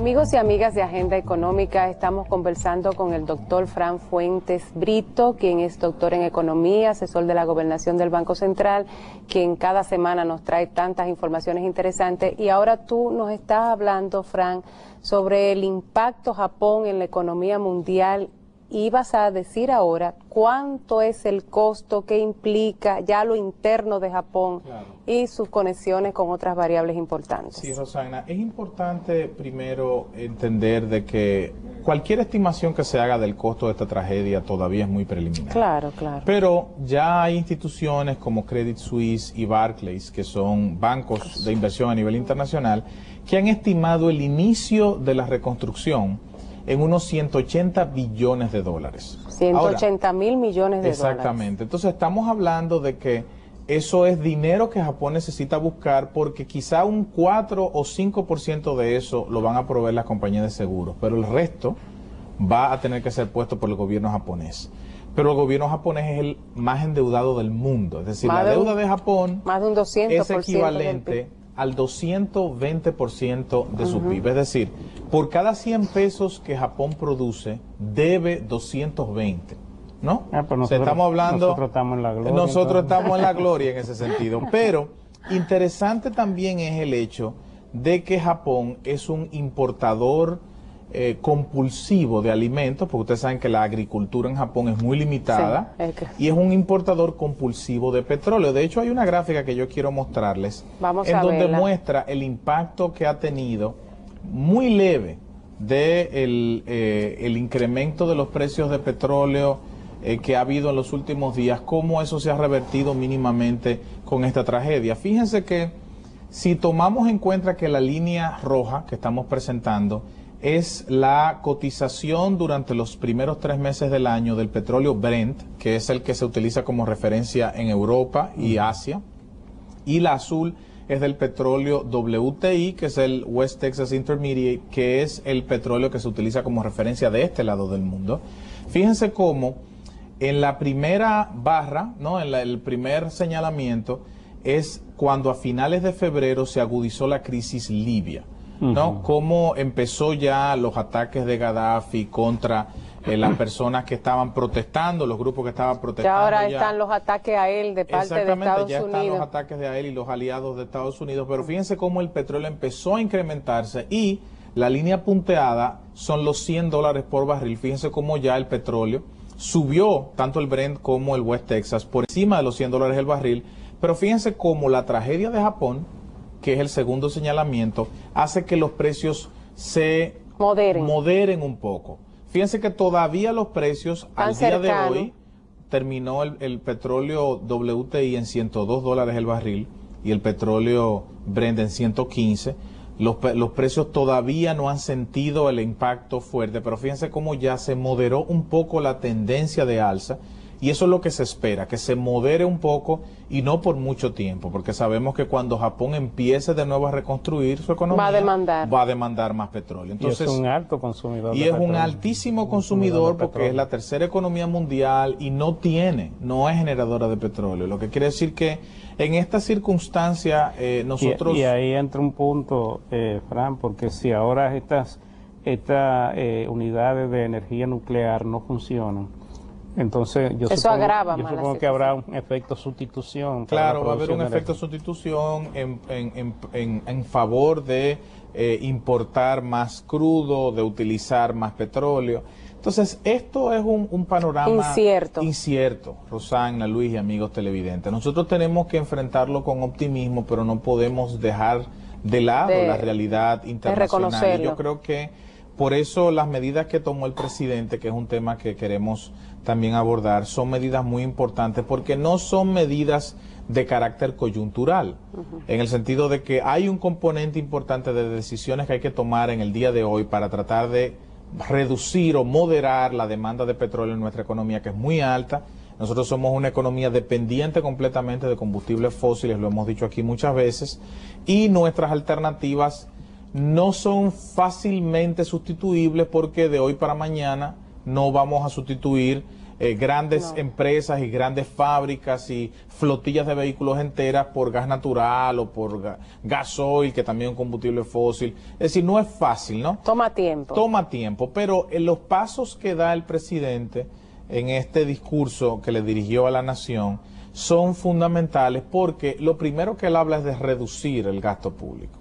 Amigos y amigas de Agenda Económica, estamos conversando con el doctor Fran Fuentes Brito, quien es doctor en Economía, asesor de la Gobernación del Banco Central, quien cada semana nos trae tantas informaciones interesantes. Y ahora tú nos estás hablando, Fran, sobre el impacto Japón en la economía mundial. Y vas a decir ahora cuánto es el costo que implica ya lo interno de Japón, claro, y sus conexiones con otras variables importantes. Sí, Rosana, es importante primero entender de que cualquier estimación que se haga del costo de esta tragedia todavía es muy preliminar. Claro, claro. Pero ya hay instituciones como Credit Suisse y Barclays, que son bancos de inversión a nivel internacional, que han estimado el inicio de la reconstrucción en unos 180 billones de dólares. 180 mil millones de dólares. Exactamente. Entonces estamos hablando de que eso es dinero que Japón necesita buscar, porque quizá un 4 o 5% de eso lo van a proveer las compañías de seguros, pero el resto va a tener que ser puesto por el gobierno japonés. Pero el gobierno japonés es el más endeudado del mundo. Es decir, la deuda de Japón más de un 200% es equivalente al 220% de su PIB. Es decir, por cada 100 pesos que Japón produce, debe 220, ¿no? Pues o sea, estamos hablando, nosotros estamos en la gloria. Nosotros estamos en la gloria en ese sentido. Pero interesante también es el hecho de que Japón es un importador compulsivo de alimentos, porque ustedes saben que la agricultura en Japón es muy limitada, sí, y es un importador compulsivo de petróleo. De hecho, hay una gráfica que yo quiero mostrarles, en donde muestra el impacto que ha tenido, muy leve, de el incremento de los precios de petróleo que ha habido en los últimos días, cómo eso se ha revertido mínimamente con esta tragedia. Fíjense que si tomamos en cuenta que la línea roja que estamos presentando es la cotización durante los primeros 3 meses del año del petróleo Brent, que es el que se utiliza como referencia en Europa y Asia, y la azul es del petróleo WTI, que es el West Texas Intermediate, que es el petróleo que se utiliza como referencia de este lado del mundo. Fíjense cómo en la primera barra, ¿no?, en el primer señalamiento, es cuando a finales de febrero se agudizó la crisis libia, ¿no? Cómo empezó ya los ataques de Gaddafi contra las personas que estaban protestando, los grupos que estaban protestando. Ya ahora están los ataques a él de parte de Estados Unidos. Ya están los ataques de a él y los aliados de Estados Unidos, pero fíjense cómo el petróleo empezó a incrementarse y la línea punteada son los $100 por barril. Fíjense cómo ya el petróleo subió, tanto el Brent como el West Texas, por encima de los $100 el barril, pero fíjense cómo la tragedia de Japón, que es el segundo señalamiento, hace que los precios se moderen un poco. Fíjense que todavía los precios al día de hoy, terminó el petróleo WTI en $102 el barril y el petróleo Brent en 115. Los precios todavía no han sentido el impacto fuerte, pero fíjense cómo ya se moderó un poco la tendencia de alza. Y eso es lo que se espera, que se modere un poco y no por mucho tiempo, porque sabemos que cuando Japón empiece de nuevo a reconstruir su economía, va a demandar más petróleo. Entonces, y es un alto consumidor. Y es un altísimo consumidor porque es la tercera economía mundial y no es generadora de petróleo. Lo que quiere decir que en esta circunstancia nosotros... Y ahí entra un punto, Fran, porque si ahora estas unidades de energía nuclear no funcionan, entonces yo supongo que habrá un efecto sustitución. Claro, va a haber un efecto sustitución en favor de importar más crudo, de utilizar más petróleo. Entonces, esto es un panorama incierto, Rosana, Luis y amigos televidentes. Nosotros tenemos que enfrentarlo con optimismo, pero no podemos dejar de lado la realidad internacional. Y yo creo que por eso las medidas que tomó el presidente, que es un tema que queremos también abordar, son medidas muy importantes porque no son medidas de carácter coyuntural, en el sentido de que hay un componente importante de decisiones que hay que tomar en el día de hoy para tratar de reducir o moderar la demanda de petróleo en nuestra economía, que es muy alta. Nosotros somos una economía dependiente completamente de combustibles fósiles, lo hemos dicho aquí muchas veces, y nuestras alternativas no son fácilmente sustituibles porque de hoy para mañana no vamos a sustituir grandes empresas y grandes fábricas y flotillas de vehículos enteras por gas natural o por gasoil, que también es un combustible fósil. Es decir, no es fácil, ¿no? Toma tiempo. Toma tiempo, pero en los pasos que da el presidente en este discurso que le dirigió a la nación son fundamentales, porque lo primero que él habla es de reducir el gasto público.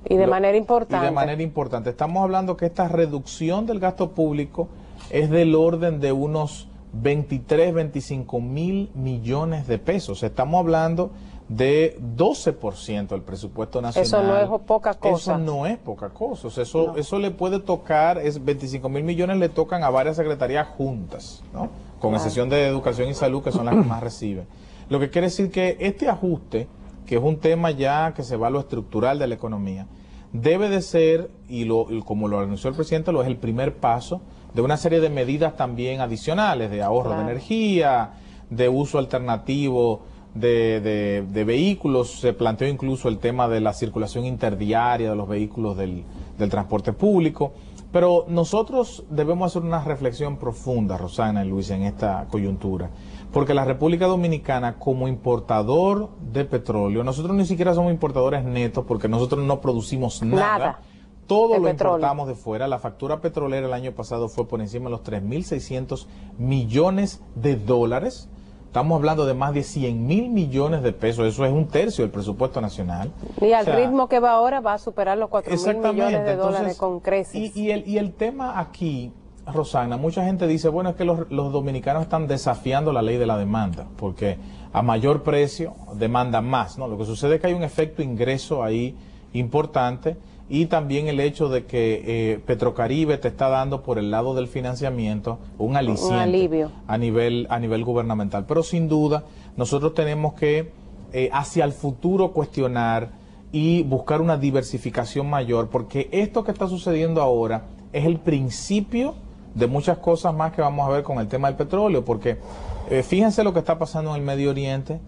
Y de manera importante. Y de manera importante. Estamos hablando que esta reducción del gasto público es del orden de unos 23, 25 mil millones de pesos. Estamos hablando de 12% del presupuesto nacional. Eso no es poca cosa. Eso no es poca cosa. O sea, eso le puede tocar, 25 mil millones le tocan a varias secretarías juntas, ¿no? Con excepción de Educación y Salud, que son las que más reciben. Lo que quiere decir que este ajuste, que es un tema ya que se va a lo estructural de la economía, debe de ser, y como lo anunció el presidente, lo es el primer paso de una serie de medidas también adicionales, de ahorro de energía, de uso alternativo de vehículos. Se planteó incluso el tema de la circulación interdiaria de los vehículos del transporte público. Pero nosotros debemos hacer una reflexión profunda, Rosana y Luis, en esta coyuntura, porque la República Dominicana, como importador de petróleo, nosotros ni siquiera somos importadores netos, porque nosotros no producimos nada. Todo lo importamos de fuera. La factura petrolera el año pasado fue por encima de los 3.600 millones de dólares. Estamos hablando de más de 100.000 millones de pesos. Eso es un tercio del presupuesto nacional. Y al ritmo que va ahora va a superar los 4.000 millones de dólares con creces. Y el tema aquí, Rosana, mucha gente dice, bueno, es que los dominicanos están desafiando la ley de la demanda, porque a mayor precio demandan más, ¿no? Lo que sucede es que hay un efecto ingreso ahí importante, y también el hecho de que Petrocaribe te está dando por el lado del financiamiento un aliciente, un alivio a nivel gubernamental. Pero sin duda nosotros tenemos que hacia el futuro cuestionar y buscar una diversificación mayor, porque esto que está sucediendo ahora es el principio de muchas cosas más que vamos a ver con el tema del petróleo, porque fíjense lo que está pasando en el Medio Oriente.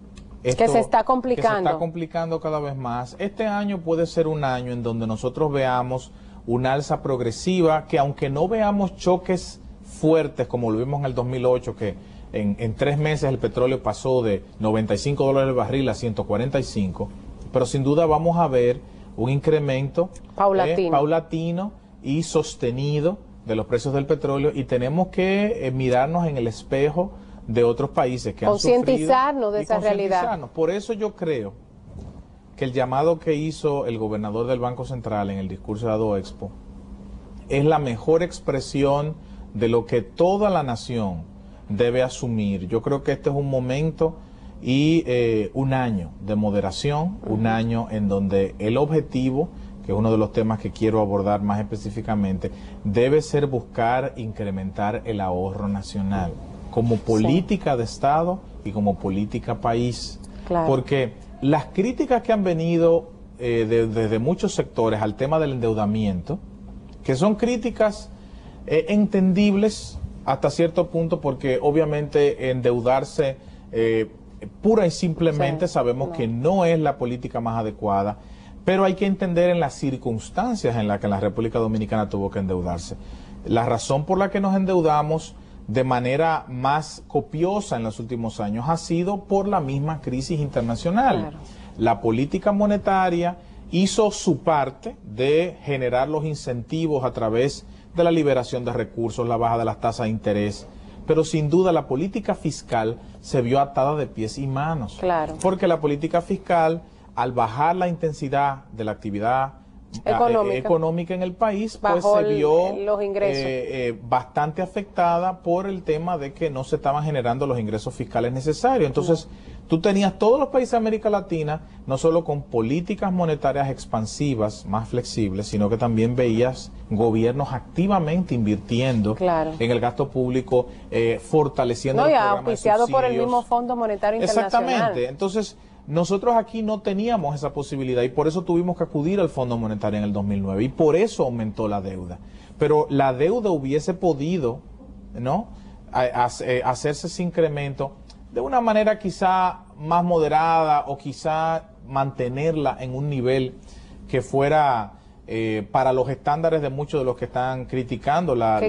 Que se está complicando. Que se está complicando cada vez más. Este año puede ser un año en donde nosotros veamos una alza progresiva, que aunque no veamos choques fuertes como lo vimos en el 2008, que en 3 meses el petróleo pasó de $95 el barril a 145, pero sin duda vamos a ver un incremento paulatino y sostenido de los precios del petróleo, y tenemos que mirarnos en el espejo de otros países que han sufrido, concientizarnos de esa realidad. Por eso yo creo que el llamado que hizo el gobernador del Banco Central en el discurso de ADOEXPO es la mejor expresión de lo que toda la nación debe asumir. Yo creo que este es un momento y un año de moderación, un año en donde el objetivo, que es uno de los temas que quiero abordar más específicamente, debe ser buscar incrementar el ahorro nacional como política de Estado y como política país. Claro. Porque las críticas que han venido desde muchos sectores al tema del endeudamiento, que son críticas entendibles hasta cierto punto, porque obviamente endeudarse pura y simplemente sabemos que no es la política más adecuada, pero hay que entender en las circunstancias en las que la República Dominicana tuvo que endeudarse. La razón por la que nos endeudamos de manera más copiosa en los últimos años ha sido por la misma crisis internacional. Claro. La política monetaria hizo su parte de generar los incentivos a través de la liberación de recursos, la baja de las tasas de interés, pero sin duda la política fiscal se vio atada de pies y manos. Claro. Porque la política fiscal, al bajar la intensidad de la actividad económica en el país, pues se vio los ingresos. Bastante afectada por el tema de que no se estaban generando los ingresos fiscales necesarios. Entonces, tú tenías todos los países de América Latina, no solo con políticas monetarias expansivas, más flexibles, sino que también veías gobiernos activamente invirtiendo en el gasto público, fortaleciendo el programa auspiciado por el mismo Fondo Monetario Internacional. Exactamente. Entonces, nosotros aquí no teníamos esa posibilidad y por eso tuvimos que acudir al Fondo Monetario en el 2009 y por eso aumentó la deuda. Pero la deuda hubiese podido, ¿no?, hacerse ese incremento de una manera quizá más moderada o quizá mantenerla en un nivel que fuera para los estándares de muchos de los que están criticando la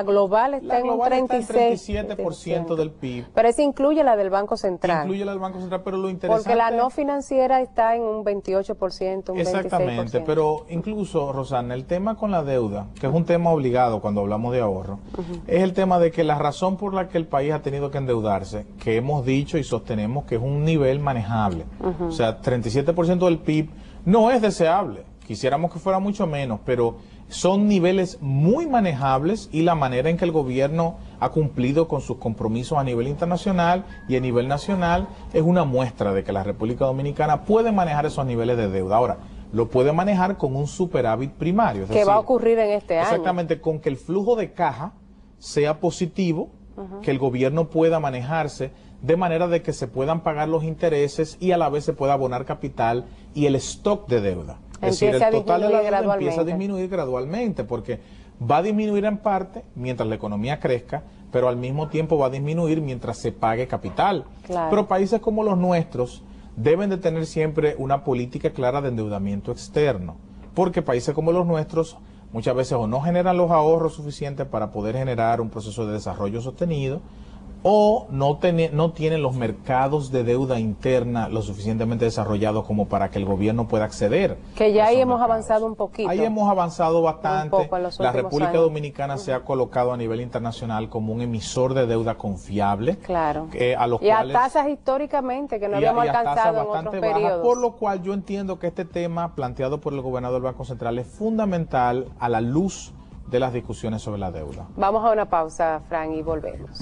global está en un 37% del PIB. Pero eso incluye la del Banco Central. Incluye la del Banco Central, pero lo interesante... Porque la no financiera está en un 28%, un 26%. Exactamente, pero incluso, Rosana, el tema con la deuda, que es un tema obligado cuando hablamos de ahorro, es el tema de que la razón por la que el país ha tenido que endeudarse, que hemos dicho y sostenemos que es un nivel manejable. O sea, 37% del PIB no es deseable. Quisiéramos que fuera mucho menos, pero son niveles muy manejables y la manera en que el gobierno ha cumplido con sus compromisos a nivel internacional y a nivel nacional es una muestra de que la República Dominicana puede manejar esos niveles de deuda. Ahora, lo puede manejar con un superávit primario. ¿Qué va a ocurrir en este año? Exactamente, con que el flujo de caja sea positivo, que el gobierno pueda manejarse de manera de que se puedan pagar los intereses y a la vez se pueda abonar capital y el stock de deuda. Es decir, el total de la deuda empieza a disminuir gradualmente, porque va a disminuir en parte mientras la economía crezca, pero al mismo tiempo va a disminuir mientras se pague capital. Claro. Pero países como los nuestros deben de tener siempre una política clara de endeudamiento externo, porque países como los nuestros muchas veces o no generan los ahorros suficientes para poder generar un proceso de desarrollo sostenido, o no tienen los mercados de deuda interna lo suficientemente desarrollados como para que el gobierno pueda acceder. Que ya ahí hemos avanzado un poquito. Ahí hemos avanzado bastante. La República Dominicana se ha colocado a nivel internacional como un emisor de deuda confiable. Claro. A tasas históricamente que no habíamos alcanzado en otros periodos. Por lo cual yo entiendo que este tema planteado por el gobernador del Banco Central es fundamental a la luz de las discusiones sobre la deuda. Vamos a una pausa, Fran, y volvemos.